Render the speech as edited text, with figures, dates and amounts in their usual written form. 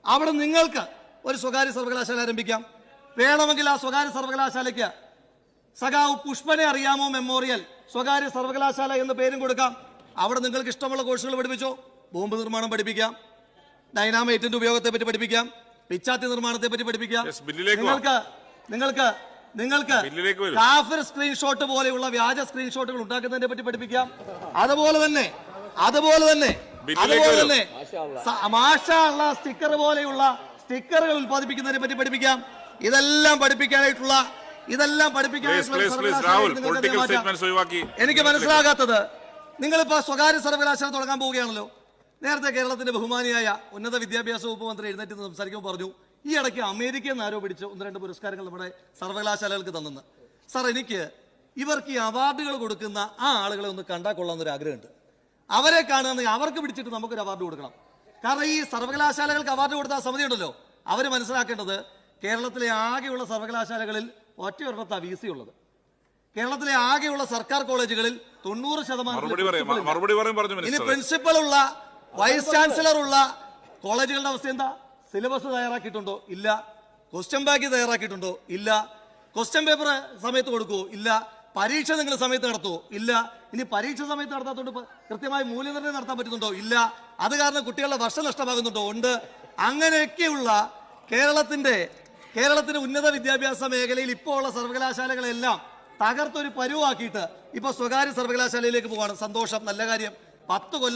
അവിടെ നിങ്ങൾക്ക് ഒരു സ്വകാര്യ സർവകലാശാല ആരംഭിക്കാം. വേണമെങ്കിൽ ആ സ്വകാര്യ സർവകലാശാലയ്ക്ക് സഖാവ് പുഷ്പനെ അറിയാമോ മെമ്മോറിയൽ സ്വകാര്യ സർവകലാശാല എന്ന് പേരും കൊടുക്കാം. അവിടെ നിങ്ങൾക്ക് ഇഷ്ടമുള്ള കോഴ്സുകൾ പഠിപ്പിച്ചോ. ബോംബ് നിർമ്മാണം പഠിപ്പിക്കാം, ഡൈനാമൈറ്റിന്റെ ഉപയോഗത്തെ പറ്റി പഠിപ്പിക്കാം, പിച്ചാത്തി നിർമ്മാണത്തെ പറ്റി പഠിപ്പിക്കാം. നിങ്ങൾക്ക് കാഫിർ സ്ക്രീൻഷോട്ട് പോലെയുള്ള വ്യാജ സ്ക്രീൻഷോട്ടുകൾ ഉണ്ടാക്കുന്നതിനെ പറ്റി പഠിപ്പിക്കാം. അതുപോലെ തന്നെ മാഷാ അല്ലാഹ് സ്റ്റിക്കർ പോലെയുള്ള സ്റ്റിക്കറുകൾ ഉത്പാദിപ്പിക്കുന്നതിനെ പറ്റി പഠിപ്പിക്കാം. ഇതെല്ലാം പഠിപ്പിക്കാനായിട്ടുള്ള എനിക്ക് മനസ്സിലാകാത്തത്, നിങ്ങളിപ്പോ സ്വകാര്യ സർവകലാശാല തുടങ്ങാൻ പോവുകയാണല്ലോ. നേരത്തെ കേരളത്തിന്റെ ബഹുമാനിയായ ഉന്നത വിദ്യാഭ്യാസ വകുപ്പ് മന്ത്രി എഴുന്നേറ്റ് സംസാരിക്കുമ്പോൾ പറഞ്ഞു, ഈ ഇടയ്ക്ക് അമേരിക്കയിൽ നിന്ന് ആരോപിച്ച് 1-2 പുരസ്കാരങ്ങൾ നമ്മുടെ സർവകലാശാലകൾക്ക് തന്നെന്ന്. സാർ, എനിക്ക് ഇവർക്ക് ഈ അവാർഡുകൾ കൊടുക്കുന്ന ആ ആളുകളെ ഒന്ന് കണ്ടാൽ കൊള്ളാമെന്നൊരു ആഗ്രഹമുണ്ട്. അവരെ കാണുകയാണെങ്കിൽ അവർക്ക് പിടിച്ചിട്ട് നമുക്കൊരു അവാർഡ് കൊടുക്കണം. കാരണം ഈ സർവകലാശാലകൾക്ക് അവാർഡ് കൊടുത്ത സമിതി ഉണ്ടല്ലോ, അവർ മനസ്സിലാക്കേണ്ടത് കേരളത്തിലെ ആകെയുള്ള സർവകലാശാലകളിൽ ഒറ്റയൊരിടത്താണ് VC ഉള്ളത്. കേരളത്തിലെ ആകെയുള്ള സർക്കാർ കോളേജുകളിൽ 90% ഇനി പ്രിൻസിപ്പൽ ഉള്ള വൈസ് ചാൻസലർ ഉള്ള കോളേജുകളുടെ അവസ്ഥ എന്താ? സിലബസ് തയ്യാറാക്കിയിട്ടുണ്ടോ? ഇല്ല. ക്വസ്റ്റ്യൻ ബാങ്ക് തയ്യാറാക്കിയിട്ടുണ്ടോ? ഇല്ല. ക്വസ്റ്റ്യൻ പേപ്പർ സമയത്ത് കൊടുക്കുവോ? ഇല്ല. പരീക്ഷ നിങ്ങൾ സമയത്ത് നടത്തുവോ? ഇല്ല. ഇനി പരീക്ഷ സമയത്ത് നടത്താത്തതുകൊണ്ട് കൃത്യമായി മൂല്യനിർണ്ണയം നടത്താൻ പറ്റുന്നുണ്ടോ? ഇല്ല. അത് കാരണം കുട്ടികളുടെ വർഷം നഷ്ടമാകുന്നുണ്ടോ? ഉണ്ട്. അങ്ങനെയൊക്കെയുള്ള കേരളത്തിന്റെ ഉന്നത വിദ്യാഭ്യാസ മേഖലയിൽ ഇപ്പോൾ ഉള്ള സർവകലാശാലകളെല്ലാം തകർത്തൊരു പരുവാക്കിയിട്ട് ഇപ്പൊ സ്വകാര്യ സർവകലാശാലയിലേക്ക് പോവാണ്. സന്തോഷം, നല്ല കാര്യം. 10 കൊല്ലം